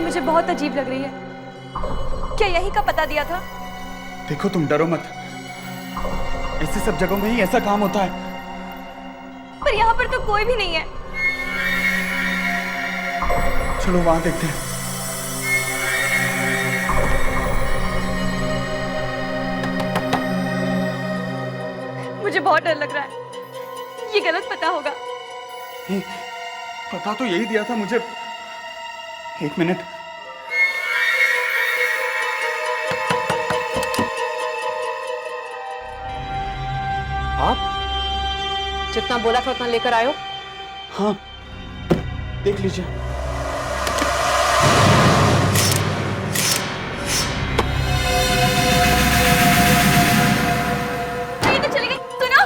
मुझे बहुत अजीब लग रही है। क्या यही का पता दिया था? देखो तुम डरो मत, ऐसी सब जगहों में ही ऐसा काम होता है। पर यहाँ पर तो कोई भी नहीं है। चलो वहां देखते हैं। मुझे बहुत डर लग रहा है, ये गलत पता होगा। पता तो यही दिया था मुझे। एक मिनट। आप जितना बोला था उतना लेकर आयो? हाँ, देख लीजिए। ये तो चली गई, सुनो।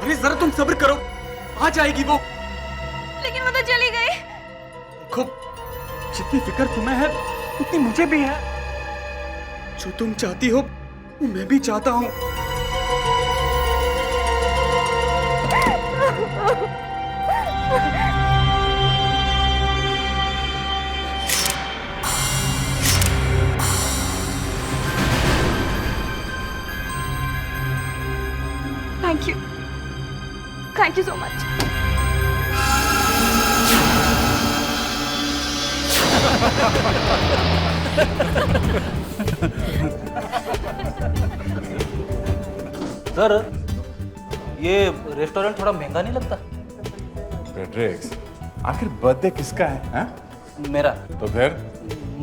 अरे जरा तुम सब्र करो, आ जाएगी वो। लेकिन वो तो चली गई। देखो, जितनी फिक्र तुम्हें है उतनी मुझे भी है। जो तुम चाहती हो वो मैं भी चाहता हूँ। Thank you so much. Sir, ये रेस्टोरेंट थोड़ा महंगा नहीं लगता? फ्रेडरिक्स, आखिर बर्थडे किसका है? हाँ? मेरा। तो फिर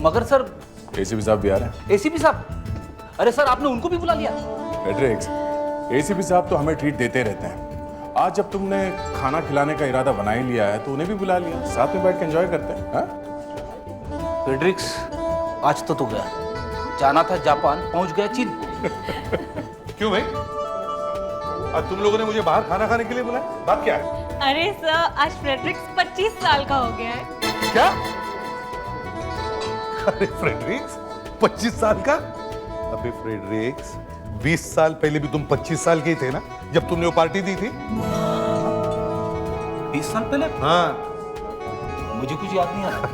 मगर सर, एसीपी साहब भी आ रहे हैं। एसीपी साहब? अरे सर, आपने उनको भी बुला लिया? फ्रेडरिक्स, एसीपी साहब तो हमें ट्रीट देते रहते हैं। आज जब तुमने खाना खिलाने का इरादा बना ही लिया है तो उन्हें भी बुला लिया, साथ में बैठ के एंजॉय करते हैं। हाँ? फ्रेडरिक्स, आज तो तू गया। जाना था जापान, पहुंच गया चीन। क्यों भाई? आज तुम लोगों ने मुझे बाहर खाना खाने के लिए बुलाया, बात क्या है? अरे सर, आज फ्रेडरिक्स 25 साल का हो गया है। क्या? अरे फ्रेडरिक्स 25 साल का? अबे फ्रेडरिक्स, 20 साल पहले भी तुम 25 साल के ही थे ना, जब तुमने वो पार्टी दी थी? 20 साल पहले? हाँ। मुझे कुछ याद नहीं आ रहा।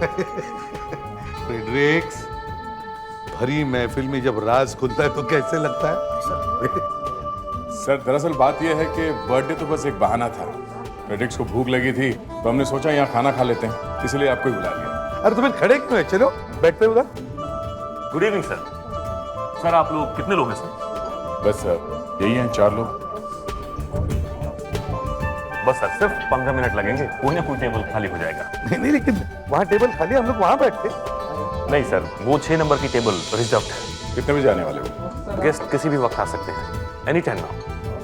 फ्रेडरिक्स, भरी महफिल में जब राज खुलता है तो कैसे लगता है? सर, दरअसल बात यह है कि बर्थडे तो बस एक बहाना था। फ्रेडरिक्स को भूख लगी थी तो हमने सोचा यहाँ खाना खा लेते हैं, इसलिए आपको ही बुला लिया। अरे तुम्हें खड़े क्यों है? चलो बैठते उधर। Good evening sir. सर, आप लोग कितने लोग हैं सर? बस सर, यही हैं 4 लोग। बस सर, सिर्फ 15 मिनट लगेंगे, कोई ना कोई टेबल खाली हो जाएगा। नहीं, लेकिन वहाँ टेबल खाली, हम लोग वहाँ बैठते। नहीं सर, वो 6 नंबर की टेबल रिजर्व्ड है। कितने बजे आने वाले हो? गेस्ट किसी भी वक्त आ सकते हैं, एनी टाइम नाउ।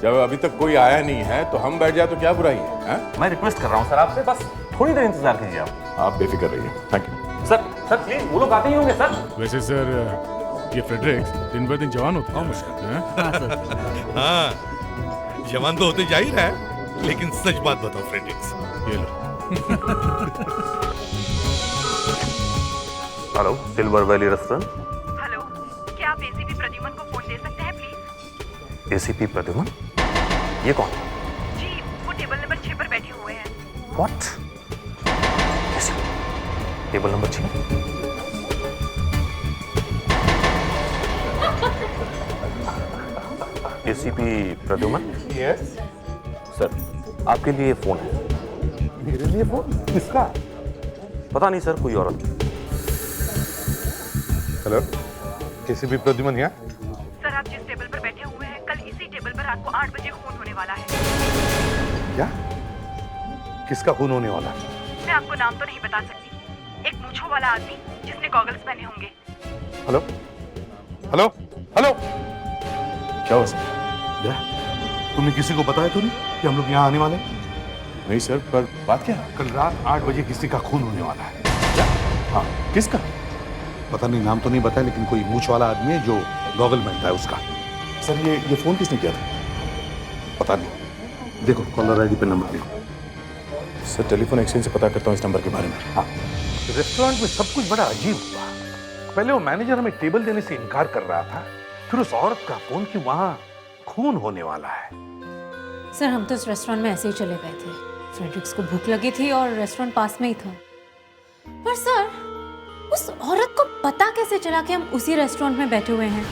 जब अभी तक कोई आया नहीं है तो हम बैठ जाए तो क्या बुराई है? हाँ? मैं रिक्वेस्ट कर रहा हूँ सर आपसे, बस थोड़ी देर इंतजार कीजिए आप बेफिक्र रहिए। Thank you sir. Sir please, वो लोग आते ही होंगे सर। वैसे सर, ये फ्रेडरिक्स दिन ब दिन जवान होते हैं। हाँ, जवान तो होते जा ही रहा है, लेकिन सच बात बताओ फ्रेडरिक्स। ये लो। Hello, Silver Valley Restaurant. Hello, क्या आप एसीपी प्रद्युमन को फोन दे सकते हैं प्लीज? एसीपी प्रद्युमन? ये कौन? जी, वो टेबल नंबर 6 पर बैठे हुए हैं। What? Table number 6? ACP Pradyuman? Yes. Sir, आपके लिए फोन है। मेरे लिए फोन? किसका? पता नहीं सर, कोई औरत। हेलो, एसीपी प्रद्युमन यहाँ? सर, आप जिस टेबल पर बैठे हुए हैं, कल इसी टेबल पर रात को 8 बजे खून होने वाला है। क्या? किसका खून होने वाला है? मैं आपको नाम तो नहीं बता सकती। एक मूंछों वाला आदमी जिसने गॉगल्स पहने होंगे। हेलो हेलो हेलो, क्या हुआ सर? तुमने किसी को बताया तो नहीं कि हम लोग यहाँ आने वाले हैं? नहीं सर, पर बात क्या है? कल रात 8 बजे किसी का खून होने वाला है। क्या? हाँ, किसका? पता नहीं, नाम तो नहीं बताया, लेकिन कोई मूंछ वाला आदमी है जो गॉगल पहनता है उसका। सर, ये फोन किसने किया था? पता नहीं, देखो कॉलर आईडी पे नंबर देखो। सर, टेलीफोन एक्सचेंज से पता करता हूँ इस नंबर के बारे में। हाँ, रेस्टोरेंट में सब कुछ बड़ा अजीब हुआ। पहले वो मैनेजर हमें टेबल देने से इनकार कर रहा था, फिर उस औरत का फोन कि वहां खून होने वाला है। सर, हम तो इस रेस्टोरेंट में ऐसे ही चले गए थे। फ्रेडरिक्स को भूख लगी थी और रेस्टोरेंट पास में ही था। पर सर, उस औरत को पता कैसे चला कि हम उसी रेस्टोरेंट में बैठे हुए हैं?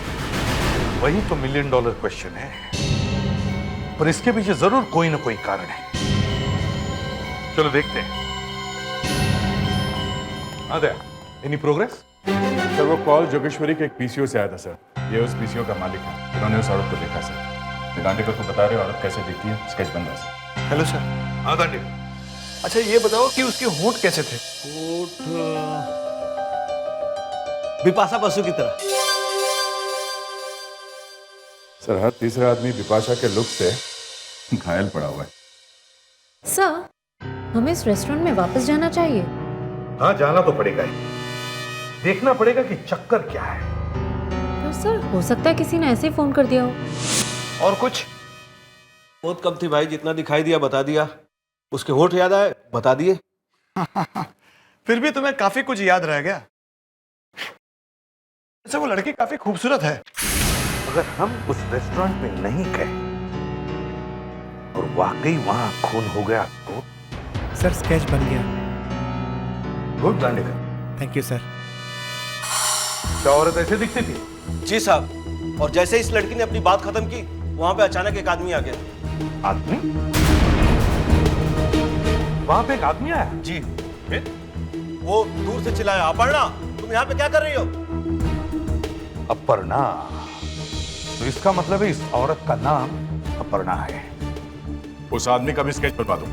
वही तो $1 मिलियन क्वेश्चन है, पर इसके पीछे जरूर कोई ना कोई कारण है। चलो देखते हैं। Any progress? सर वो कॉल जोगेश्वरी के एक पीसीओ से आया था सर। ये उस पीसीओ का मालिक है। उन्होंने उस औरत को देखा सर। दांडेकर को बता रहे औरत कैसे दिखती है, स्केच बन रहा है सर। Hello sir. हाँ दांडेकर। अच्छा ये बताओ कि उसके होंठ कैसे थे? बिपाशा बसु की तरह। सर हर तीसरा आदमी बिपाशा के लुक से घायल पड़ा हुआ है। सर, हमें इस रेस्टोरेंट में वापस जाना चाहिए। हाँ जाना तो पड़ेगा ही। देखना पड़ेगा कि चक्कर क्या है। पर सर, हो सकता है किसी ने ऐसे ही फोन कर दिया हो। और कुछ? बहुत कम थी भाई, जितना दिखाई दिया बता दिया। उसके होठ याद आए, बता दिए। फिर भी तुम्हें काफी कुछ याद रह गया। अच्छा वो लड़की काफी खूबसूरत है। अगर हम उस रेस्टोरेंट में नहीं गए और वाकई वहां खून हो गया तो? सर स्केच बन गया। Good Dandekar. Thank you sir. क्या औरत ऐसे दिखती थी? जी साहब, और जैसे इस लड़की ने अपनी बात खत्म की, वहां पे अचानक एक आदमी आ गया। आदमी? वहां पे एक आदमी आया? जी। फिर? वो दूर से चिल्लाया, अपर्णा तुम यहाँ पे क्या कर रही हो? अपर्णा? तो इसका मतलब है इस औरत का नाम अपर्णा है। उस आदमी का भी स्केच बनवा दो।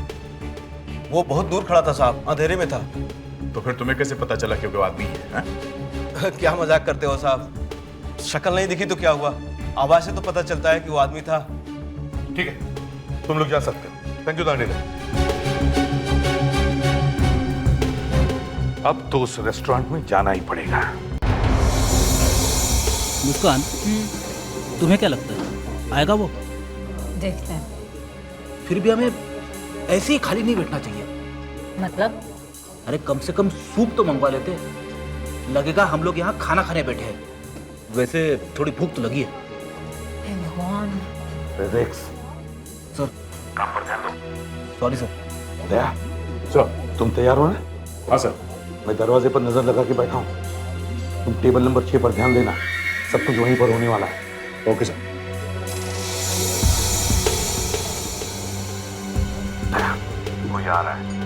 वो बहुत दूर खड़ा था साहब, अंधेरे में था। तो फिर तुम्हें कैसे पता चला कि वो आदमी है? क्या मजाक करते हो साहब? शक्ल नहीं दिखी तो क्या हुआ, आवाज से तो पता चलता है कि वो आदमी था। ठीक है, तुम लोग जा सकते हो। Thank you Dandekar. अब तो उस रेस्टोरेंट में जाना ही पड़ेगा। मुस्कान, तुम्हें क्या लगता है आएगा वो? देखते हैं। फिर भी हमें ऐसे ही खाली नहीं बैठना चाहिए। मतलब? अरे कम से कम सूप तो मंगवा लेते, लगेगा हम लोग यहाँ खाना खाने बैठे हैं। वैसे थोड़ी भूख तो लगी है। भगवान। रेक्स, सर काम पर ध्यान दो। Sorry sir. दया, सर तुम तैयार हो ना? हाँ सर। मैं दरवाजे पर नजर लगा के बैठा हूँ। तुम टेबल नंबर 6 पर ध्यान देना, सब कुछ वहीं पर होने वाला है। Okay sir. दया, कोई आ रहा है।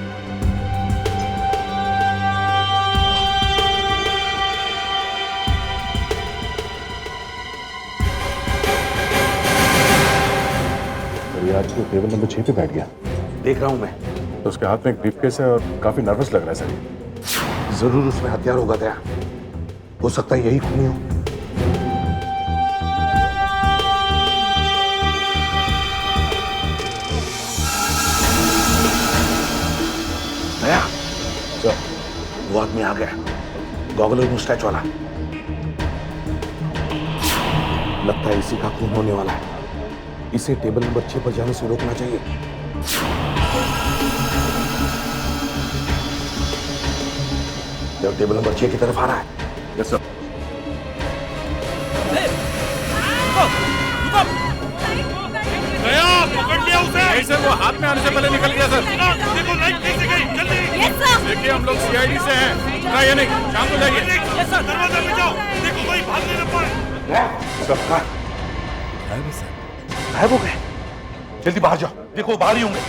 आज तो टेबल नंबर 6 पे बैठ गया। देख रहा हूं मैं। तो उसके हाथ में एक ब्रीफकेस है और काफी नर्वस लग रहा है सर। जरूर उसमें हथियार होगा दया। हो सकता है यही खूनी हो। दया, सर वो आदमी आ गया, गॉगल और मुस्टैच वाला। लगता है इसी का खून होने वाला है। इसे टेबल नंबर 6 पर जाने से रोकना चाहिए। जब टेबल नंबर 6 की तरफ आ रहा है। Yes sir. पकड़ लिया उसे। नहीं सर, वो हाथ में आने से पहले निकल गया सर। देखो लाइट कैसे गई, जल्दी। देखिए हम लोग सीआईडी से हैं। ये नहीं, शाम को जाइए। दरवाजा पे जाओ, देखो कोई भागने न पाए। गायब हो गए। जल्दी बाहर जाओ, देखो बाहर ही होंगे।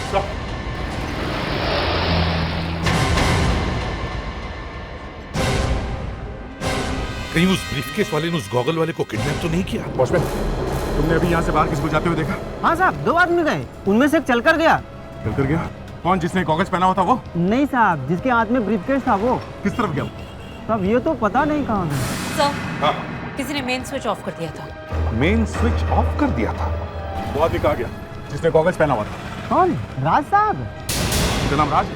कहीं उस ब्रीफकेस वाले ने उस गॉगल वाले को किडनैप तो नहीं किया? वॉचमैन, तुमने अभी यहाँ से बाहर किसको जाते हुए देखा? हाँ साहब, 2 आदमी गए, उनमें से एक चलकर गया। चलकर गया? कौन, जिसने कागज पहना हुआ था वो? नहीं साहब, जिसके हाथ में ब्रीफकेस था वो। किस तरफ गया? साहब ये तो पता नहीं कहाँ गया। सर, किसी ने मेन स्विच ऑफ कर दिया था। मेन स्विच ऑफ कर दिया था? वो आदमी कहाँ गया जिसने कागज पहना हुआ था? कौन? राज साहब। उनका नाम राज?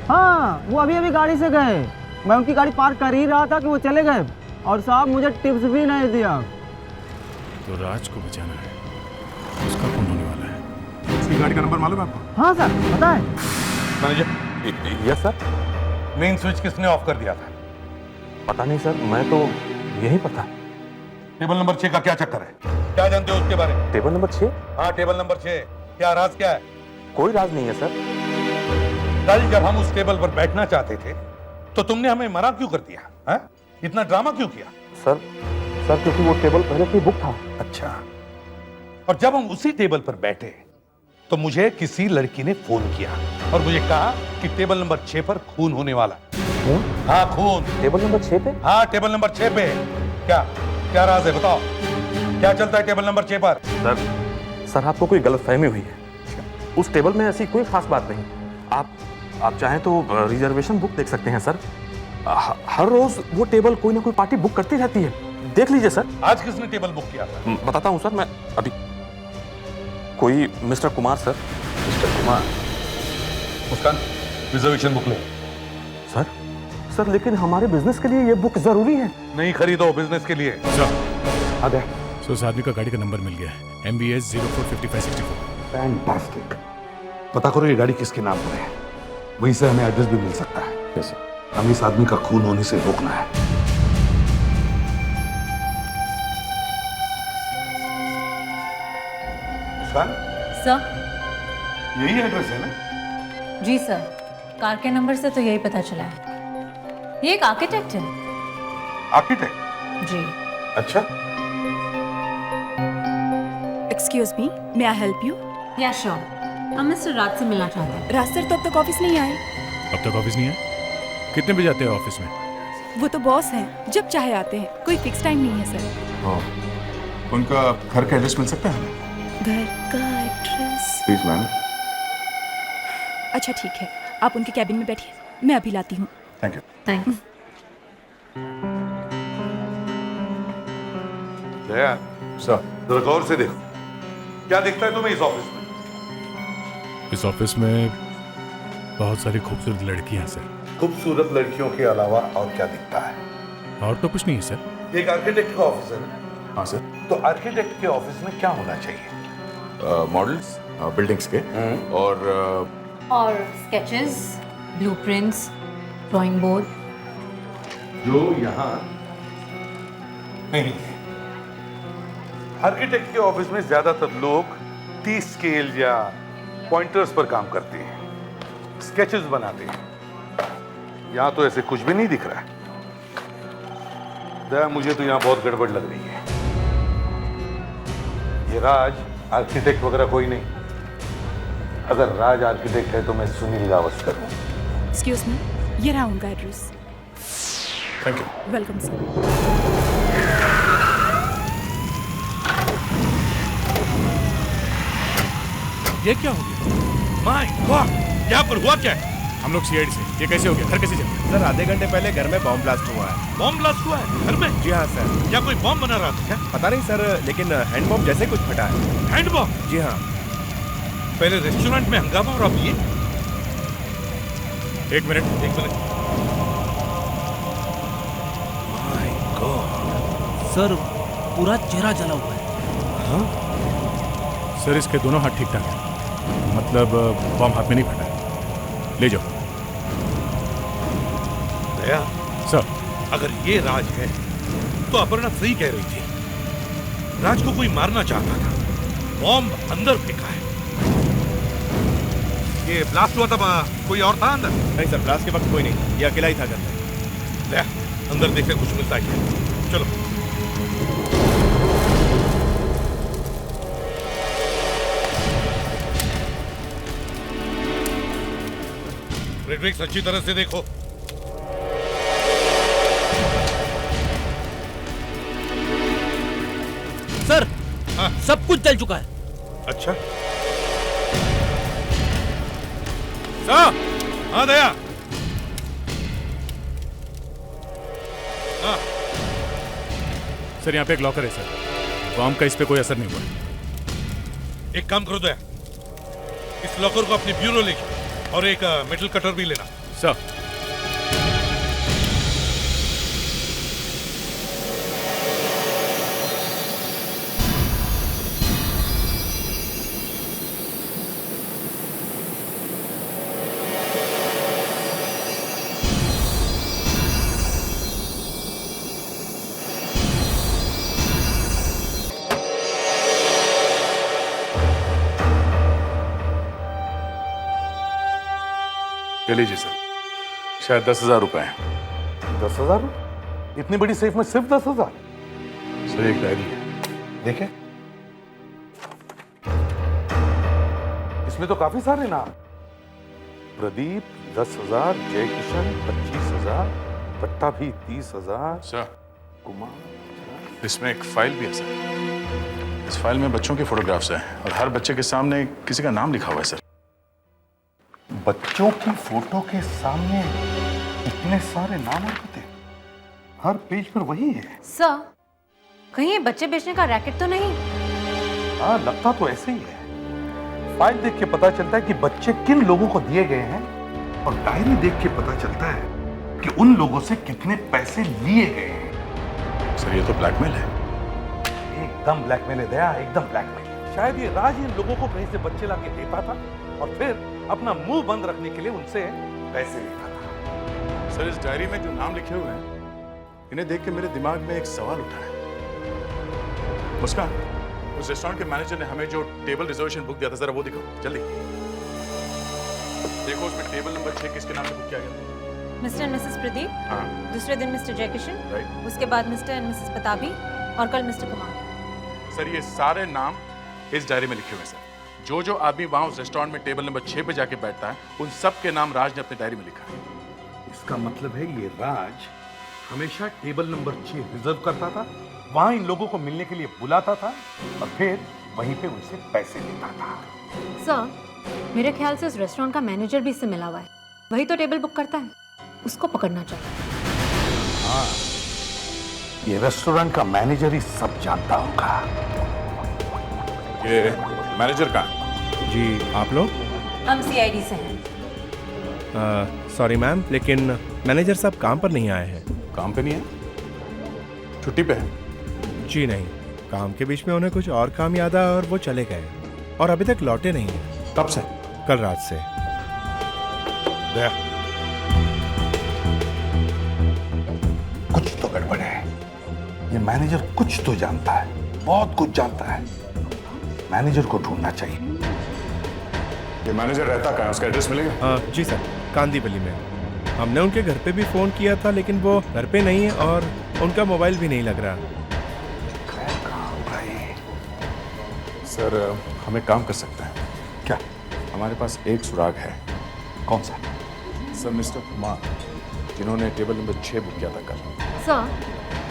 हाँ, वो अभी अभी गाड़ी से गए। मैं उनकी गाड़ी पार्क कर ही रहा था कि वो चले गए, और साहब मुझे टिप्स भी नहीं दिया। तो राज को बचाना है, उसका कौन होने वाला है? उसकी गाड़ी का नंबर मालूम है आपको? हाँ सर, पता है। Manager, yes sir. Main switch किसने ऑफ कर दिया था? पता नहीं सर, मैं तो यही पता। टेबल नंबर 6 का क्या चक्कर है? क्या जानते हो उसके बारे में? Table number 6? हाँ, टेबल नंबर 6। क्या राज क्या है? कोई राज नहीं है सर। कल जब हम उस टेबल पर बैठना चाहते थे तो तुमने हमें मना क्यों कर दिया? इतना ड्रामा क्यों किया? सर क्योंकि वो टेबल पहले से ही बुक था। अच्छा, और जब हम उसी टेबल पर बैठे तो मुझे किसी लड़की ने फोन किया और मुझे कहा कि टेबल नंबर 6 पर खून होने वाला। खून? हाँ, खून। टेबल नंबर 6 पे? हाँ, टेबल नंबर 6 पे। क्या राज है, बताओ क्या चलता है टेबल नंबर 6 पर? सर आपको कोई गलतफहमी हुई है। उस टेबल में ऐसी कोई खास बात नहीं। आप चाहें तो रिजर्वेशन बुक देख सकते हैं सर। हर रोज वो टेबल कोई ना कोई पार्टी बुक करती रहती है, देख लीजिए सर। आज किसने टेबल बुक किया था? बताता हूँ सर, मैं अभी। कोई mister Kumar sir. Mister Kumar? Muskan, reservation book ले। सर लेकिन हमारे बिजनेस के लिए ये बुक जरूरी है। नहीं खरीदो बिजनेस के लिए। आ गया। सो उस आदमी का गाड़ी का नंबर मिल गया है, MBS 045564। फैंटास्टिक। पता करो ये गाड़ी किसके नाम पर है, वहीं से हमें एड्रेस भी मिल सकता है। कैसे? हमें इस आदमी का खून होने से रोकना है। सर, यही एड्रेस है ना? जी सर, कार के नंबर से तो यही पता चला है। ये एक आर्किटेक्ट है। आर्किटेक्ट? जी। अच्छा। Excuse me, may I help you? या श्योर, हम मिस्टर राज से मिलना चाहते हैं। राज सर तो अब तक ऑफिस नहीं आए। अब तक ऑफिस नहीं है? कितने बजे आते हैं ऑफिस में? वो तो बॉस हैं, जब चाहे आते हैं, कोई फिक्स टाइम नहीं है सर। उनका घर का एड्रेस मिल सकता है हमें? घर का एड्रेस? Please ma'am. अच्छा ठीक है, आप उनके कैबिन में बैठिए, मैं अभी लाती हूँ। Thank you. Thanks. Daya sir, जरा गौर से देखो, क्या दिखता है तुम्हें इस ऑफिस में? इस ऑफिस में बहुत सारी खूबसूरत लड़कियां हैं सर। खूबसूरत लड़कियों के अलावा और क्या दिखता है? और तो कुछ नहीं है सर। एक आर्किटेक्ट का ऑफिस है ना? हाँ सर। तो आर्किटेक्ट के ऑफिस में क्या होना चाहिए? मॉडल्स, बिल्डिंग्स के और स्केचेस, ब्लूप्रिंट्स, ड्राइंग बोर्ड। जो यहाँ नहीं है। आर्किटेक्ट के ऑफिस में ज्यादातर लोग टी स्केल या पॉइंटर्स पर काम करते हैं, स्केचेस बनाते हैं। यहाँ तो ऐसे कुछ भी नहीं दिख रहा है। दया, मुझे तो यहाँ बहुत गड़बड़ लग रही है। ये राज आर्किटेक्ट वगैरह कोई नहीं। अगर राज आर्किटेक्ट है तो मैं सुनील गावस्कर हूँ। एक्सक्यूज मी, ये रहा उनका address. Thank you. Welcome sir. ये क्या हो गया? माय गॉड, यहाँ पर हुआ क्या है? हम लोग CID से। ये कैसे हो गया? घर कैसे चल गया? सर आधे घंटे पहले घर में बॉम्ब ब्लास्ट हुआ है। बॉम्ब ब्लास्ट हुआ है घर में? जी हाँ सर। क्या कोई बॉम्ब बना रहा था क्या? पता नहीं सर, लेकिन हैंड बॉम्ब जैसे कुछ फटा है। Hand bomb? जी हाँ। पहले रेस्टोरेंट में हंगामा और अब ये। एक मिनट। माय गॉड सर, पूरा चेहरा जला हुआ है। हाँ? सर इसके दोनों हाथ ठीक ठाक हैं, मतलब बॉम्ब हाथ में नहीं फटा है। ले जाओ। दया सर, अगर ये राज है तो अपर्णा सही कह रही थी। राज को कोई मारना चाहता था, बॉम्ब अंदर फेंका है। ये ब्लास्ट हुआ था, कोई और था अंदर? नहीं सर, ब्लास्ट के वक्त कोई नहीं, ये अकेला ही था घर में। ले, अंदर देखते कुछ मिलता है। चलो। फ्रेडरिक्स, अच्छी तरह से देखो। सर, हाँ? सब कुछ जल चुका है। अच्छा सर। हाँ दया। हाँ सर यहाँ पे एक लॉकर है सर, बॉम्ब का इस पे कोई असर नहीं हुआ। एक काम करो दया, इस लॉकर को अपने ब्यूरो ले जाओ और एक मेटल कटर भी लेना। सर। ये लीजिए सर, शायद 10,000 रुपए हैं। 10,000? इतनी बड़ी सेफ में सिर्फ 10,000? सर एक डायरी है, देखे, इसमें तो काफी सारे नाम। प्रदीप 10,000, जय किशन 25,000, पट्टा भी 30,000। सर कुमार, इसमें एक फाइल भी है सर। इस फाइल में बच्चों के फोटोग्राफ्स हैं और हर बच्चे के सामने किसी का नाम लिखा हुआ है सर। बच्चों की फोटो के सामने इतने सारे नाम होते, हर पेज पर वही है। सर, कहीं ये बच्चे बेचने का रैकेट तो नहीं? हाँ, लगता तो ऐसे ही है। फाइल देख के पता चलता है कि बच्चे किन लोगों को दिए गए हैं, और डायरी देख के पता चलता है कि उन लोगों से कितने पैसे लिए गए हैं। सर ये तो ब्लैकमेल है। एकदम ब्लैकमेल है दया, एकदम ब्लैकमेल। शायद ये राज इन लोगों को कहीं से बच्चे लाके देता था और फिर अपना मुंह बंद रखने के लिए उनसे पैसे लेता था। सर इस डायरी में जो नाम लिखे हुए हैं, इन्हें देख के मेरे दिमाग में एक सवाल उठा है। मुस्कान, उस रेस्टोरेंट के मैनेजर ने हमें जो टेबल रिजर्वेशन बुक दिया था, जरा वो दिखाओ जल्दी। देखो उसमें टेबल नंबर 6 किसके नाम से बुक किया गया? मिस्टर एंड मिसेस प्रदीप, हाँ। दूसरे दिन मिस्टर जयकिशन, राइट। उसके बाद मिस्टर एंड मिसेस पताबी और कल मिस्टर कुमार। सर ये सारे नाम इस डायरी में लिखे हुए हैं सर। जो जो आदमी वहां उस रेस्टोरेंट में टेबल नंबर 6 पे जाके बैठता है, उन सब के नाम राज ने अपनी डायरी में लिखा है। इसका मतलब है ये राज हमेशा टेबल नंबर 6 रिजर्व करता था, वहां इन लोगों को मिलने के लिए बुलाता था और फिर वहीं पे उनसे पैसे लेता था। सर, मेरे ख्याल से उस रेस्टोरेंट का मैनेजर भी इससे मिला हुआ है। वही तो टेबल बुक करता है, उसको पकड़ना चाहिए। हाँ, ये रेस्टोरेंट का मैनेजर ही सब जानता होगा। ये मैनेजर कहाँ? जी आप लोग? हम सीआईडी से हैं। सॉरी मैम, लेकिन मैनेजर साहब काम पर नहीं आए हैं। काम पे नहीं है? छुट्टी पे है? जी नहीं, काम के बीच में उन्हें कुछ और काम याद आया और वो चले गए और अभी तक लौटे नहीं हैं। कब से? कल रात से। दया, कुछ तो गड़बड़ है। ये मैनेजर कुछ तो जानता है, बहुत कुछ जानता है। मैनेजर को ढूंढना चाहिए। ये मैनेजर रहता कहाँ है? उसका एड्रेस मिलेगा? जी सर, कांदीवली में। हमने उनके घर पे भी फोन किया था, लेकिन वो घर पे नहीं है और उनका मोबाइल भी नहीं लग रहा। सर हम एक काम कर सकते हैं। क्या? हमारे पास एक सुराग है। कौन सा? सर मिस्टर कुमार, जिन्होंने टेबल नंबर 6 बुक किया था कल। सर,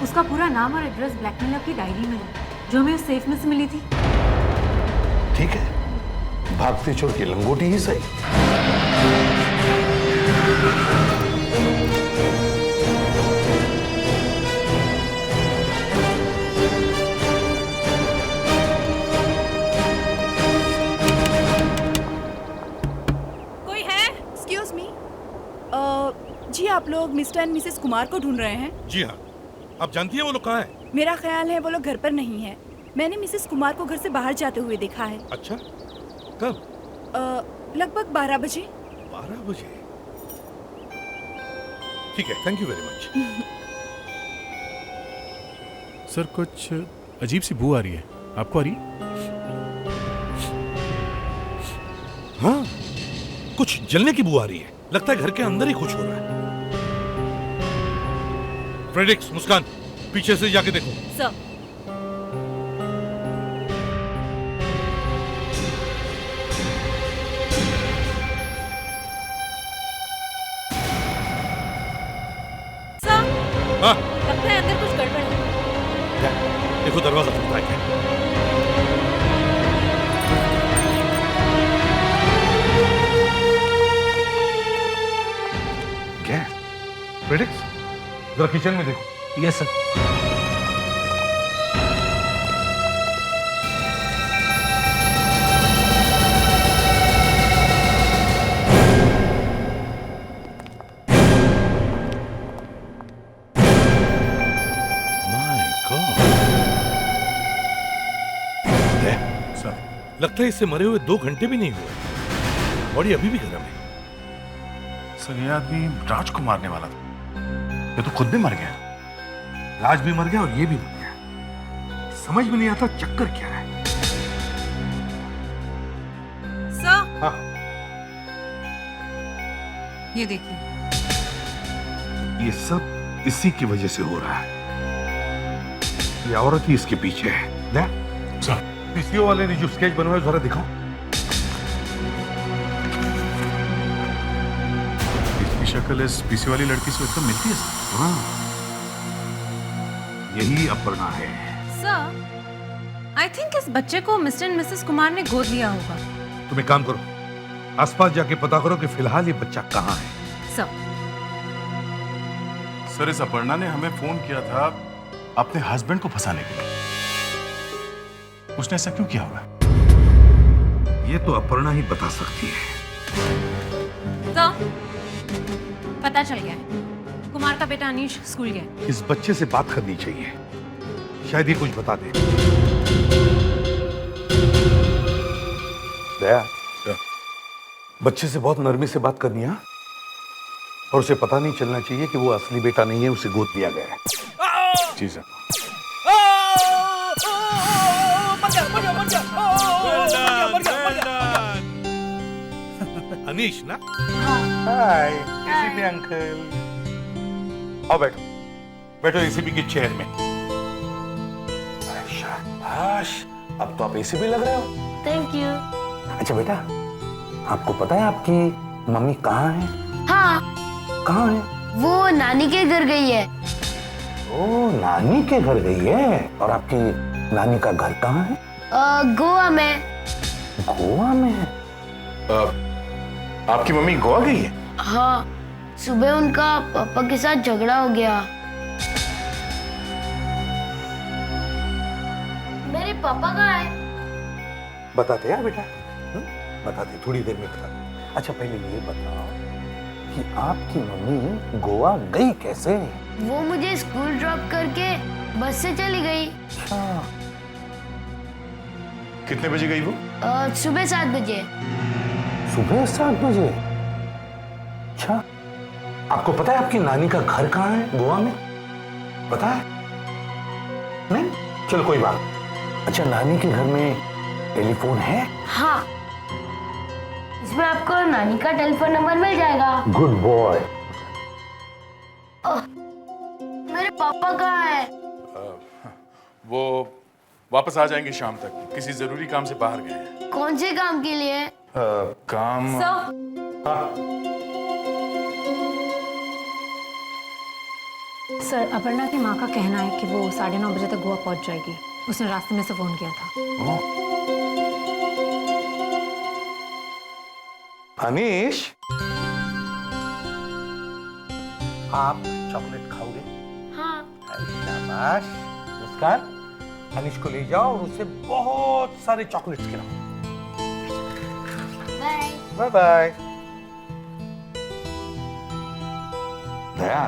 उसका पूरा नाम और एड्रेस ब्लैकमेलर की डायरी में है, जो हमें उस सेफ में से मिली थी। ठीक है, भागते चोर की लंगोटी ही सही। कोई है? एक्सक्यूज मी, जी आप लोग मिस्टर एंड मिसेस कुमार को ढूंढ रहे हैं? जी हाँ। आप जानती हैं वो लोग कहाँ हैं? मेरा ख्याल है वो लोग घर पर नहीं है। मैंने मिसेस कुमार को घर से बाहर जाते हुए देखा है। अच्छा, कब? लगभग 12 बजे। 12 बजे? ठीक है, thank you very much. Sir कुछ अजीब सी बू आ रही है, आपको आ रही है? हाँ, कुछ जलने की बू आ रही है। लगता है घर के अंदर ही कुछ हो रहा है। फ्रेडिक्स, मुस्कान, पीछे से जाके देखो। सर। हाँ, लगता है अंदर कुछ गड़बड़ है। देखो दरवाजा खुलता है। क्या? फ्रेडिक्स, जरा किचन में देखो। Yes sir. लगता है इससे मरे हुए 2 घंटे भी नहीं हुए। बॉडी अभी भी गर्म है। सर ये आदमी राज को मारने वाला था। ये तो खुद भी मर गया। राज भी मर गया और ये भी मर गया। समझ में नहीं आता चक्कर क्या है। सर, हाँ, ये देखिए। ये सब इसी की वजह से हो रहा है। ये औरत ही इसके पीछे है। पीसीओ वाले ने जो स्केच बनवाया जरा दिखाओ। इसकी शक्ल इस पीसी वाली लड़की से एकदम मिलती है सर। हाँ, यही अपर्णा है। सर, आई थिंक इस बच्चे को मिस्टर एंड मिसेस कुमार ने गोद लिया होगा। तुम एक काम करो, आसपास जाके पता करो कि फिलहाल ये बच्चा कहाँ है। सर, इस अपर्णा ने हमें फोन किया था अपने हस्बैंड को फंसाने के लिए। उसने ऐसा क्यों किया होगा? ये तो अपर्णा ही बता सकती है। सर, पता चल गया है। कुमार का बेटा अनीश स्कूल गया। इस बच्चे से बात करनी चाहिए, शायद ही कुछ बता दे। दया, बच्चे से बहुत नरमी से बात करनी है और उसे पता नहीं चलना चाहिए कि वो असली बेटा नहीं है, उसे गोद दिया गया है। जी सर। अनीश ना? हाय, एसीपी अंकल। आओ बैठो, बैठो एसीपी की चेयर में। शाबाश, अब तो आप एसीपी लग रहे हो। Thank you. अच्छा बेटा, आपको पता है आपकी मम्मी कहाँ है? हाँ। कहाँ है? वो नानी के घर गई है। ओ, नानी के घर गई है। और आपकी नानी का घर कहाँ है? गोवा में। गोवा में? आपकी मम्मी गोवा गई है? हाँ, सुबह उनका पापा के साथ झगड़ा हो गया। मेरे पापा कहाँ है? बताते यार बेटा, बताते, थोड़ी देर में बताते। अच्छा पहले ये बताओ कि आपकी मम्मी गोवा गई कैसे? वो मुझे स्कूल ड्रॉप करके बस से चली गई। कितने बजे गई वो? सुबह 7 बजे। सुबह 7 बजे? अच्छा, आपको पता है आपकी नानी का घर कहाँ है गोवा में? पता है? नहीं? चलो कोई बात। अच्छा, नानी के घर में टेलीफोन है? हाँ, इसमें आपको नानी का टेलीफोन नंबर मिल जाएगा। Good boy. मेरे पापा कहाँ है? वो वापस आ जाएंगे शाम तक, किसी जरूरी काम से बाहर गए हैं। कौन से काम के लिए? काम। सर, अपर्णा की माँ का कहना है कि वो 9:30 बजे तक गोवा पहुंच जाएगी। उसने रास्ते में से फोन किया था। अनीश, आप चॉकलेट खाओगे? हाँ। शाबाश। मुस्कान, अनीश को ले जाओ और उसे बहुत सारे चॉकलेट्स खिलाओ। Bye. Bye bye. Daya,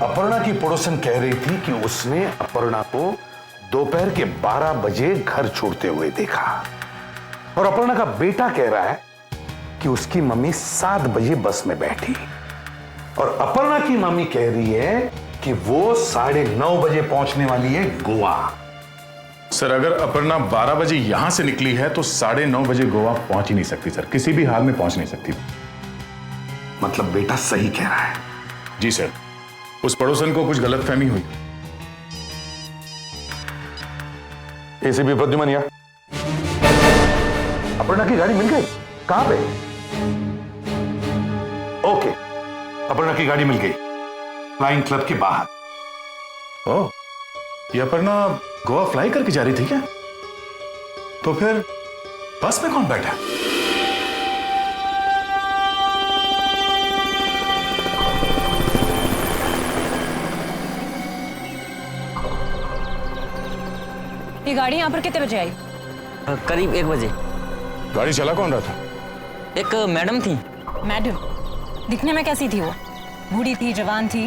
Aparna की पड़ोसन कह रही थी कि उसने अपर्णा को दोपहर के 12 बजे घर छोड़ते हुए देखा और अपर्णा का बेटा कह रहा है कि उसकी मम्मी 7 बजे बस में बैठी और अपर्णा की मम्मी कह रही है कि वो 9:30 बजे पहुंचने वाली है गोवा। सर, अगर अपर्णा 12 बजे यहां से निकली है तो 9:30 बजे गोवा पहुंच ही नहीं सकती सर, किसी भी हाल में पहुंच नहीं सकती। मतलब बेटा सही कह रहा है? जी सर, उस पड़ोसन को कुछ गलतफहमी हुई। एसीपी प्रद्युमन, अपर्णा की गाड़ी मिल गई? कहां पे? ओके, अपर्णा की गाड़ी मिल गई, फ्लाइंग क्लब के बाहर। ओह, ये अपर्णा गोवा फ्लाई करके जा रही थी क्या? तो फिर बस में कौन बैठा? ये गाड़ी यहाँ पर कितने बजे आई? करीब 1 बजे। गाड़ी चला कौन रहा था? एक मैडम थी। मैडम? दिखने में कैसी थी वो? बूढ़ी थी, जवान थी?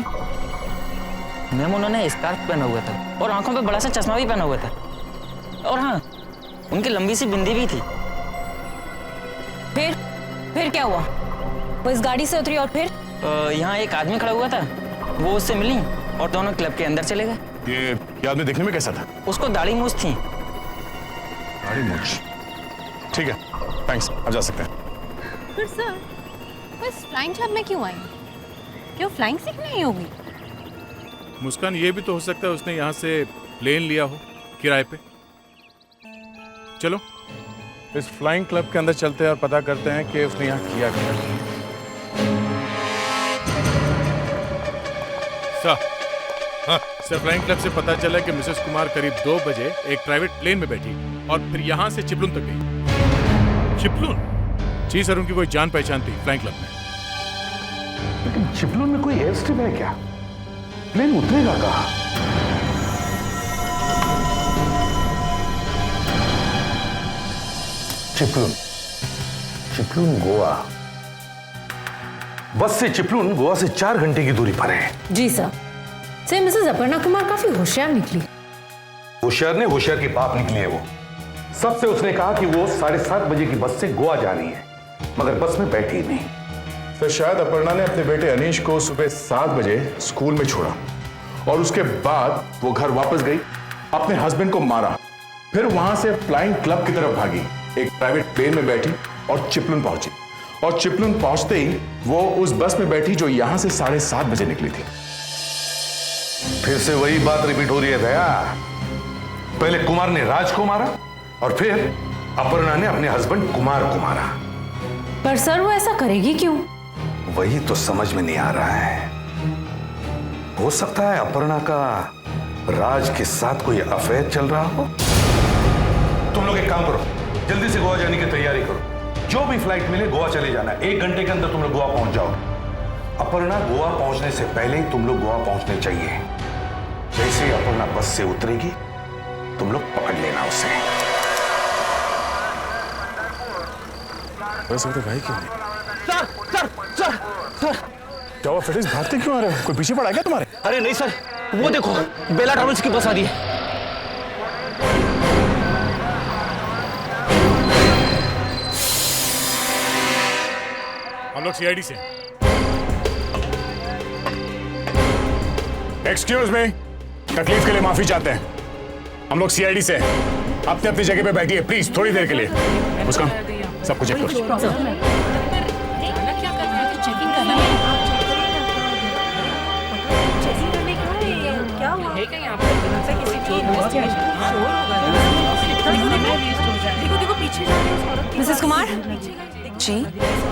मैम, उन्होंने स्कार्फ पहना हुआ था और आंखों पे बड़ा सा चश्मा भी पहना हुआ था और हाँ, उनकी लंबी सी बिंदी भी थी। फिर क्या हुआ? वो इस गाड़ी से उतरी और फिर? यहाँ एक आदमी खड़ा हुआ था, वो उससे मिली और दोनों क्लब के अंदर चले गए। ये आदमी देखने में कैसा था? उसको दाढ़ी मूछ थी। दाढ़ी मूछ? ठीक है, थैंक्स, अब जा सकते हैं। फिर सर, वो इस फ्लाइंग क्लब में क्यों आई? क्यों फ्लाइंग सीखनी नहीं होगी? मुस्कान, ये भी तो हो सकता है उसने यहाँ से प्लेन लिया हो किराए पे। चलो इस फ्लाइंग क्लब के अंदर चलते हैं और पता करते हैं कि उसने यहाँ किया क्या। सर, फ्लाइंग क्लब से पता चला कि मिसेस कुमार करीब 2 बजे एक प्राइवेट प्लेन में बैठी और फिर यहाँ से चिपलून तक गई। चिपलून? जी सर, उनकी कोई जान पहचान थी फ्लाइंग क्लब में। लेकिन चिपलून में कोई एयर स्ट्रिप है क्या? प्लेन उतरेगा कहाँ? चिपलून गोवा। बस से चिपलून गोवा से 4 घंटे की दूरी पर है। जी sir. Sir, mrs Aparna Kumar काफी होशियार निकली। होशियार ने होशियार की बाप निकली है वो। सबसे उसने कहा कि वो 7:30 बजे की बस से गोवा जानी है, मगर बस में बैठी नहीं। तो शायद अपर्णा ने अपने बेटे अनीश को सुबह 7 बजे स्कूल में छोड़ा और उसके बाद वो घर वापस गई, अपने हस्बैंड को मारा, फिर वहां से फ्लाइंग क्लब की तरफ भागी, एक प्राइवेट प्लेन में बैठी और चिपलून पहुंची। और चिपलून पहुंचते ही वो उस बस में बैठी जो यहां से 7:30 बजे निकली थी। फिर से वही बात रिपीट हो रही है दया। पहले कुमार ने राज को मारा और फिर अपर्णा ने अपने हस्बैंड कुमार को मारा। पर सर, वो ऐसा करेगी क्यों? वही तो समझ में नहीं आ रहा है। हो सकता है अपर्णा का राज के साथ कोई अफेयर चल रहा हो। तुम लोग एक काम करो, जल्दी से गोवा जाने की तैयारी करो। जो भी फ्लाइट मिले गोवा चले जाना। 1 घंटे के अंदर तुम लोग गोवा पहुंच जाओ। अपर्णा गोवा पहुंचने से पहले ही तुम लोग गोवा पहुंचने चाहिए। जैसे ही अपर्णा बस से उतरेगी तुम लोग पकड़ लेना उसे। बस तो भाई क्यों नहीं? सर क्या हुआ फिटिस, भागते क्यों आ रहे हो? कोई पीछे पड़ा क्या तुम्हारे? अरे नहीं सर, वो देखो बेला ट्रैवल्स की बस आ रही है। हम लोग सीआईडी से। एक्सक्यूज मी, तकलीफ के लिए माफी चाहते हैं। हम लोग सीआईडी से अपनी अपनी जगह पे बैठिए प्लीज, थोड़ी देर के लिए। मुस्कान, सब कुछ चेक करो। मिसेस कुमार जी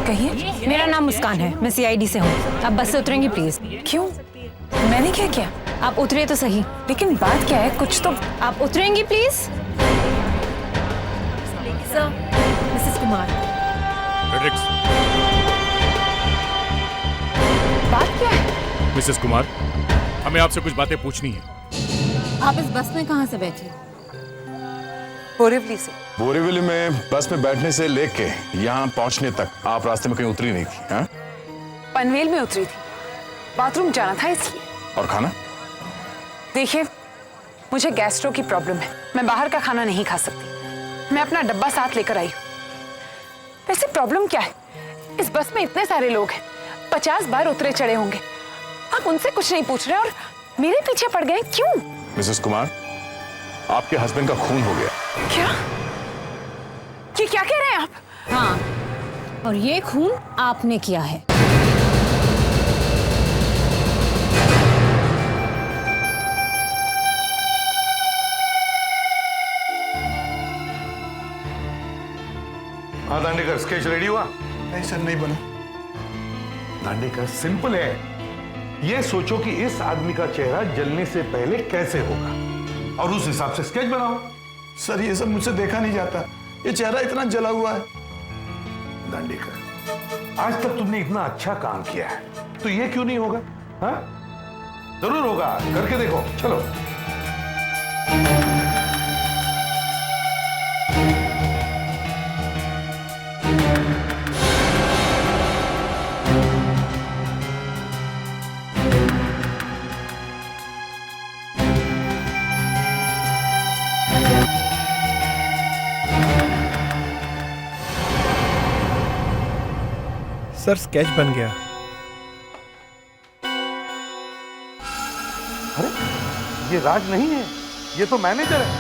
कहिए। मेरा नाम मुस्कान है, मैं सीआईडी से हूँ। आप बस से उतरेंगी प्लीज? क्यों, मैंने क्या किया? आप उतरिए तो सही। लेकिन बात क्या है, कुछ तो। आप उतरेंगी प्लीज? Sir, Mrs Kumar. बात क्या है? मिसेस कुमार, हमें आपसे कुछ बातें पूछनी है। आप इस बस में कहाँ से बैठी? बोरीवली से। बोरीवली में बस में बैठने से लेके यहाँ पहुँचने तक आप रास्ते में कहीं उतरी नहीं थी? हाँ? पनवेल में उतरी थी, बाथरूम जाना था इसलिए। और खाना? देखिए, मुझे गैस्ट्रो की प्रॉब्लम है, मैं बाहर का खाना नहीं खा सकती। मैं अपना डब्बा साथ लेकर आई हूँ। वैसे प्रॉब्लम क्या है? इस बस में इतने सारे लोग हैं, 50 बार उतरे चढ़े होंगे। आप उनसे कुछ नहीं पूछ रहे और मेरे पीछे पड़ गए, क्यों? मिसेस कुमार, आपके हस्बैंड का खून हो गया। क्या? ये क्या कह रहे हैं आप? हाँ, और ये खून आपने किया है। हाँ दांडेकर, स्केच रेडी हुआ? नहीं सर, नहीं बना। दांडेकर, सिंपल है। ये सोचो कि इस आदमी का चेहरा जलने से पहले कैसे होगा और उस हिसाब से स्केच बनाओ। सर, ये सब मुझसे देखा नहीं जाता, ये चेहरा इतना जला हुआ है। दांडेकर, आज तक तुमने इतना अच्छा काम किया है, तो ये क्यों नहीं होगा? हाँ, जरूर होगा, करके देखो। चलो। सर, स्केच बन गया। अरे, ये राज नहीं है, ये तो मैनेजर है।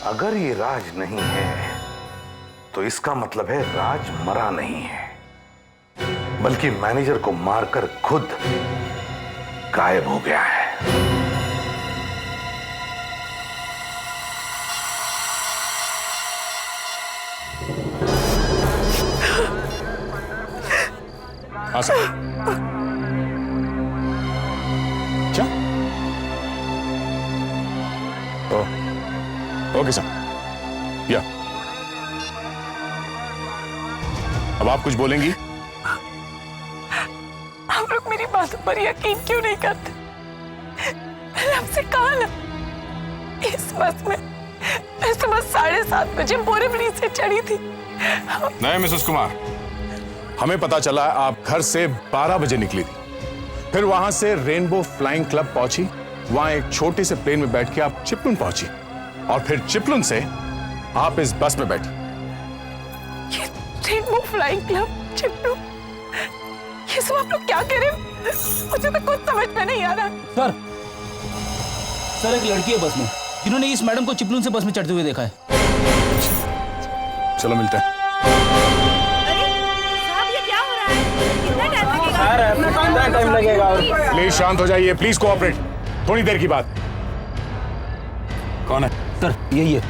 अगर ये राज नहीं है तो इसका मतलब है राज मरा नहीं है। बल्कि मैनेजर को मारकर खुद गायब हो गया है। हाँ सर। क्या? Okay sir. या अब आप कुछ बोलेंगी? आप लोग मेरी बातों पर यकीन क्यों नहीं करते? मैंने आपसे कहा ना, इस बस में मैं सुबह 7:30 बजे बोरीवली से चढ़ी थी। नहीं मिसेस कुमार, हमें पता चला आप घर से 12 बजे निकली थी, फिर वहां से रेनबो फ्लाइंग क्लब पहुंची, वहां एक छोटे से प्लेन में बैठ के आप चिपलुन पहुंची और फिर चिपलुन से आप इस बस में बैठी। ये रेनबो फ्लाइंग क्लब, चिपलुन, ये सब आप लोग क्या कह रहे हो? मुझे तो कुछ समझ में नहीं आ रहा। सर एक लड़की है बस में जिन्होंने इस मैडम को चिपलुन से बस में चढ़ते हुए देखा है। चलो मिलते हैं। टाइम लगेगा। प्लीज शांत हो जाइए, प्लीज कोऑपरेट। थोड़ी देर की बात। कौन है? सर यही है।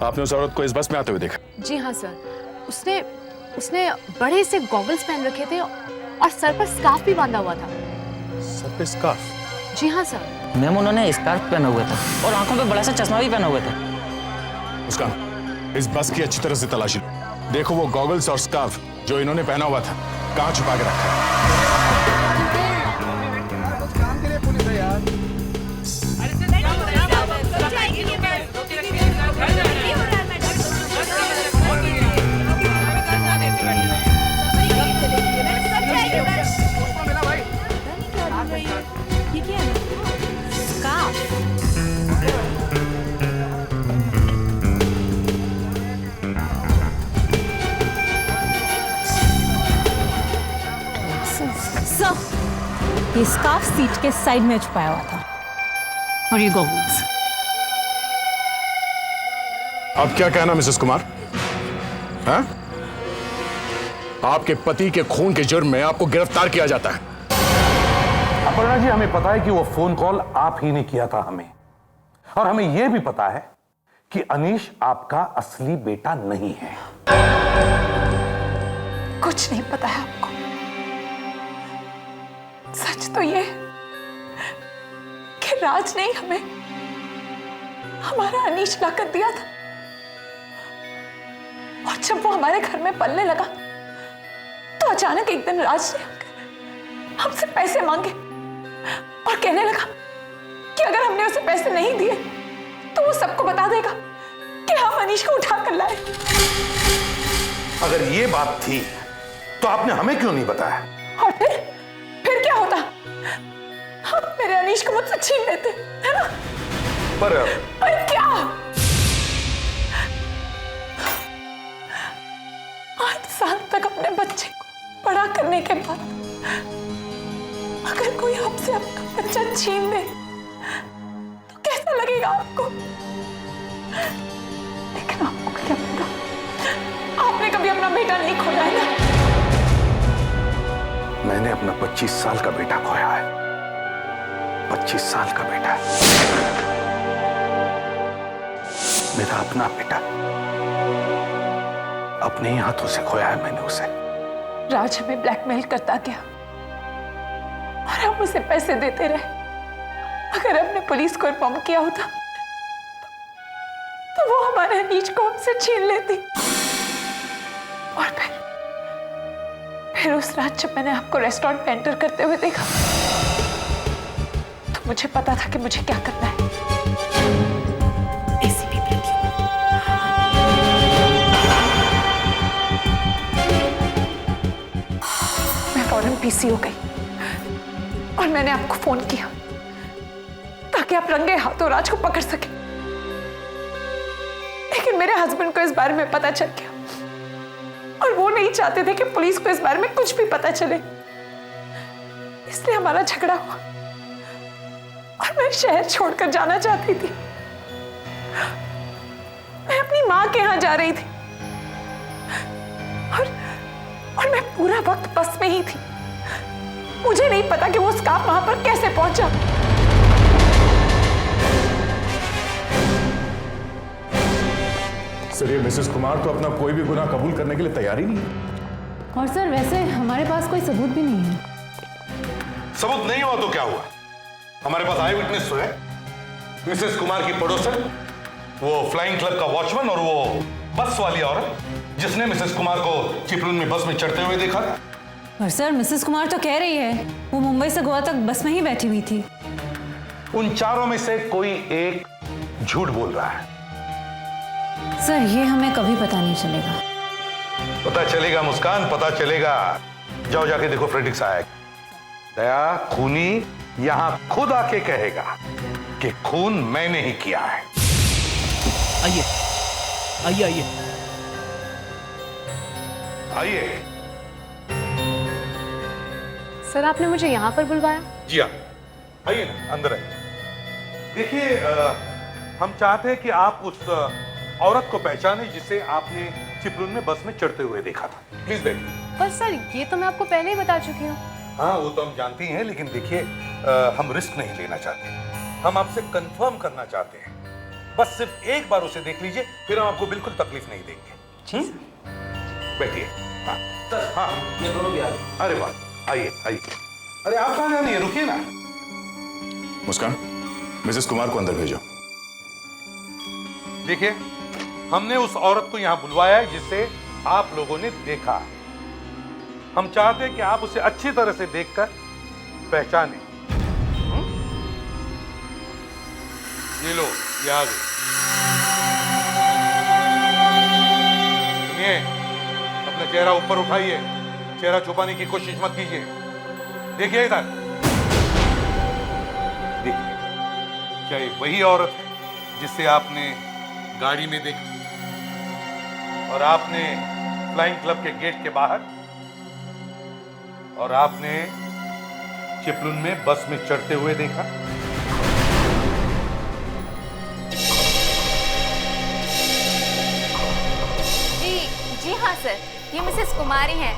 आपने उस औरत को इस बस में आते हुए देखा? जी हाँ सर, उसने बड़े से गॉगल्स पहन रखे थे और सर पर स्कार्फ भी बांधा हुआ था। सर पे स्कार्फ? जी हाँ सर। मैम उन्होंने स्कार्फ पहना हुआ था और आंखों पे बड़ा सा चश्मा भी पहना हुआ था। उसका इस बस की अच्छी तरह से तलाशी लो। देखो वो गॉगल्स और स्कार्फ जो इन्होंने पहना हुआ था कहाँ छुपा के रखा है। ये स्कार्फ सीट के साइड में छुपाया हुआ था और ये गॉगल्स। अब क्या कहना मिसेस कुमार? हैं? आपके पति के खून के जुर्म में आपको गिरफ्तार किया जाता है। अपर्णा जी, हमें पता है कि वो फोन कॉल आप ही ने किया था हमें, और हमें यह भी पता है कि अनीश आपका असली बेटा नहीं है। कुछ नहीं पता है आपको। सच तो ये कि राज ने हमें हमारा अनीश लाकर दिया था, और जब वो हमारे घर में पलने लगा तो अचानक एक दिन राज ने हमसे पैसे मांगे और कहने लगा कि अगर हमने उसे पैसे नहीं दिए तो वो सबको बता देगा कि हम अनीश को उठा कर लाए। अगर ये बात थी तो आपने हमें क्यों नहीं बताया? और फिर क्या होता? आप मेरे अनीश को मुझसे छीन लेते, है ना? पर क्या? 8 साल तक अपने बच्चे को बड़ा करने के बाद अगर कोई आपसे आपका बच्चा छीन ले तो कैसा लगेगा आपको? लेकिन आपको क्या पता, आपने कभी अपना बेटा नहीं खोया है ना? मैंने अपना 25 साल का बेटा खोया है। 25 साल का बेटा, मेरा अपना बेटा, अपने ही हाथों से खोया है मैंने उसे। राज हमें ब्लैकमेल करता गया और हम उसे पैसे देते रहे। अगर हमने पुलिस को इन्फॉर्म किया होता तो वो हमारे अनीश को हमसे छीन लेती। और फिर उस रात जब मैंने आपको रेस्टोरेंट में एंटर करते हुए देखा तो मुझे पता था कि मुझे क्या करना है। एसीपी मैं फौरन पीसी हो गई और मैंने आपको फोन किया ताकि आप रंगे हाथों राज को पकड़ सके। लेकिन मेरे हस्बैंड को इस बारे में पता चल गया और वो नहीं चाहते थे कि पुलिस को इस बारे में कुछ भी पता चले, इसलिए हमारा झगड़ा हुआ और मैं शहर छोड़कर जाना चाहती थी। मैं अपनी मां के यहां जा रही थी और मैं पूरा वक्त बस में ही थी। मुझे नहीं पता कि वो स्कार्फ वहां पर कैसे पहुंचा। सर, ये मिसेस कुमार तो अपना कोई भी गुनाह कबूल करने के लिए तैयार ही नहीं है। और सर वैसे हमारे पास कोई सबूत भी नहीं है। सबूत नहीं हुआ तो क्या हुआ? हमारे पास आई विटनेस तो है। मिसेस कुमार की पड़ोसन, वो फ्लाइंग क्लब का वॉचमैन और वो बस वाली औरत जिसने मिसेस कुमार को चिपलून में बस में चढ़ते हुए देखा था। पर सर मिसेस कुमार तो कह रही है वो मुंबई से गोवा तक बस में ही बैठी हुई थी। उन चारों में से कोई एक झूठ बोल रहा है। सर ये हमें कभी पता नहीं चलेगा। पता चलेगा मुस्कान, पता चलेगा। जाओ जाके देखो फ्रेडिक्स आया। दया खूनी यहां खुद आके कहेगा कि खून मैंने ही किया है। आइए आइए आइए आइए। सर आपने मुझे यहाँ पर बुलवाया? जी हाँ, आइए ना, अंदर आइए। देखिए, हम चाहते हैं कि आप उस औरत को पहचाने जिसे आपने चिपलून में बस में चढ़ते हुए देखा था। प्लीज बैठिए। पर सर ये तो मैं आपको पहले ही बता चुकी हूँ। हाँ, वो तो हम जानते हैं, लेकिन देखिए हम रिस्क नहीं लेना चाहते। हम आपसे कंफर्म करना चाहते हैं। बस सिर्फ एक बार उसे देख लीजिए, फिर हम आपको बिल्कुल तकलीफ नहीं देंगे। बैठिए। हाँ हाँ, ये दोनों भी आ गए। अरे वाह, आइए आइए। अरे आप कहाँ जा रही है? रुकिए ना। मुस्कान, मिसेस कुमार को अंदर भेजो। देखिए, हमने उस औरत को यहां बुलवाया है जिसे आप लोगों ने देखा। हम चाहते हैं कि आप उसे अच्छी तरह से देखकर पहचानें। ये लो, ये आ गई। सुनिए, अपना चेहरा ऊपर उठाइए। चेहरा छुपाने की कोशिश मत कीजिए। देखिए इधर। देखिए, क्या ये वही औरत है जिसे आपने गाड़ी में देखा और आपने फ्लाइंग क्लब के गेट के बाहर और आपने चिपलून में बस में चढ़ते हुए देखा? जी हाँ सर, ये मिसेस कुमारी हैं।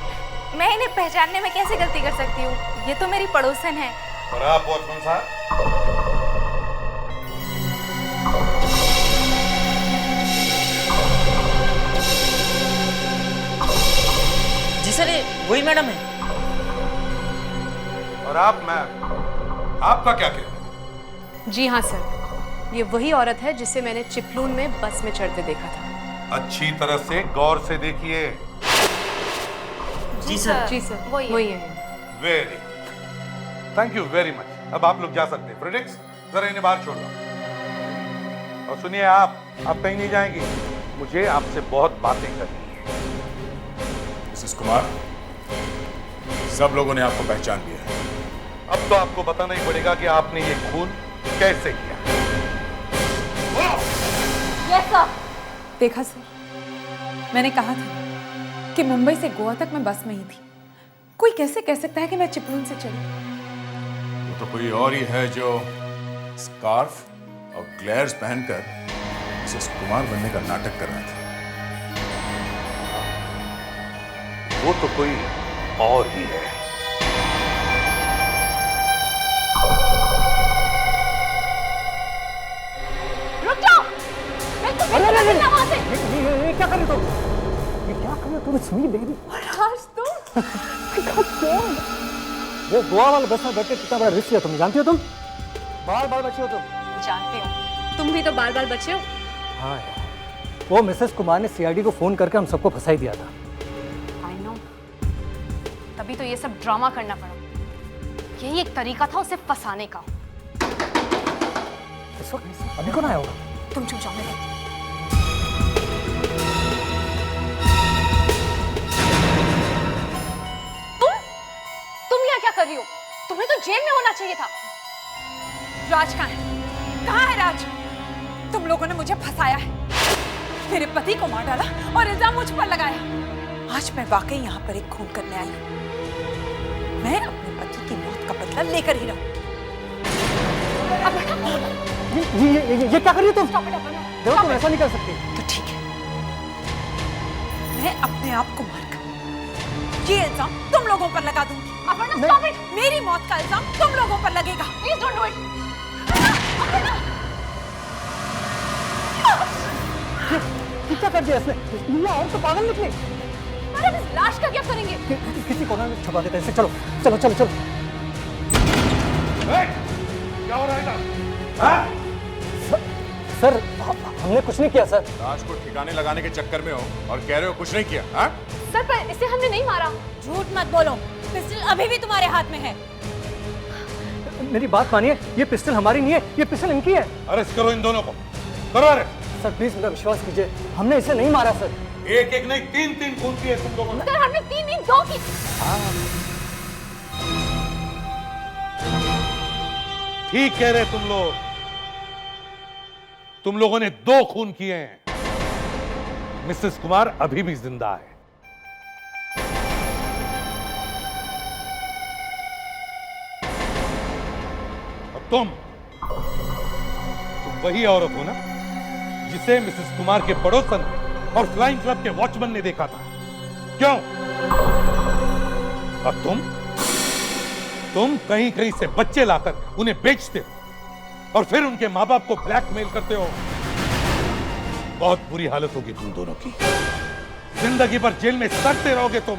मैं इन्हें पहचानने में कैसे गलती कर सकती हूँ? ये तो मेरी पड़ोसन है। और आप वॉचमैन साहब? जी सर, ये वही मैडम है। और आप मैम, आपका क्या कहना है? जी हाँ सर, ये वही औरत है जिसे मैंने चिपलून में बस में चढ़ते देखा था। अच्छी तरह से गौर से देखिए। जी सर। जी सर, वही है। Very, thank you very much. अब आप लोग जा सकते हैं। फ्रेडिक्स, जरा इन्हें बाहर छोड़ दो। और सुनिए, आप कहीं नहीं जाएंगी। मुझे आपसे बहुत बातें करनी है। मिसेस कुमार, सब लोगों ने आपको पहचान लिया है। अब तो आपको बताना ही पड़ेगा कि आपने ये खून कैसे किया। Yes sir. देखा सर, मैंने कहा था कि मुंबई से गोवा तक मैं बस में ही थी। कोई कैसे कह सकता है कि मैं चिपलून से चली? वो तो कोई और ही है जो स्कार्फ और ग्लेयर्स पहनकर मिसेस कुमार बनने का नाटक कर रहा था। वो तो कोई और ही है। रुक जाओ! वहां से। ये क्या कर रहे हो तुम? ये क्या कर रहे हो तुम? Sweet baby. राज तुम? वो गोवा वाले बस में बैठ के कितना बड़ा रिस्क लिया तुमने, जानती हो तुम? बार-बार बचे हो तुम। जानती हूँ, तुम भी तो बार-बार बचे हो। हाँ यार, वो मिसेस कुमार ने सीआईडी को फोन करके हम सबको फंसा ही दिया था। आई नो, तभी तो ये सब ड्रामा करना पड़ा। यही एक तरीका था उसे फंसाने का। इस वक्त अभी कौन आया होगा? तुम चुप जाओ मेरे। तुम यहाँ क्या कर रही हो? तुम्हें तो जेल में होना चाहिए था। राज कहाँ है? कहाँ है राज? तुम लोगों ने मुझे फंसाया है, मेरे पति को मार डाला और इल्जाम मुझ पर लगाया। आज मैं वाकई यहाँ पर एक खून करने आई हूँ। मैं अपने पति की मौत का बदला लेकर ही रहूँ। ये क्या कर रही हो तुम? देखो, तुम ऐसा नहीं कर सकती। तो ठीक है, मैं अपने आप को मारकर ये इल्जाम तुम लोगों पर लगा दूंगी। Aparna stop it. मेरी मौत का इल्जाम तुम लोगों पर लगेगा। Please don't do it. क्या कर दिया इसने? नीला और तो पागल निकली। अरे इस लाश का क्या करेंगे? किसी कोना में छुपा देते हैं इसे। चलो चलो चलो चलो। क्या हो रहा है? सर हमने कुछ नहीं किया सर। लाश को ठिकाने लगाने के चक्कर में हो और कह रहे हो कुछ नहीं किया? हाँ? सर पर इसे हमने नहीं मारा। झूठ मत बोलो, पिस्टल अभी भी तुम्हारे हाथ में है। मेरी बात मानिए, ये पिस्टल हमारी नहीं है, ये पिस्टल इनकी है। अरेस्ट करो इन दोनों को, करो अरेस्ट। सर प्लीज मेरा विश्वास कीजिए, हमने इसे नहीं मारा सर। एक एक नहीं, तीन तीन खून किए तुम लोगों ने। सर हमने तीन नहीं, दो की। ठीक कह रहे तुम लोगों ने 2 खून किए हैं। मिसेस कुमार अभी भी जिंदा है। और तुम वही औरत हो ना जिसे मिसेस कुमार के पड़ोसन और फ्लाइंग क्लब के वॉचमैन ने देखा था, क्यों? और तुम कहीं कहीं से बच्चे लाकर उन्हें बेचते हो और फिर उनके माँ बाप को ब्लैकमेल करते हो। बहुत बुरी हालत होगी तुम दोनों की। जिंदगी भर जेल में सड़ते रहोगे तुम।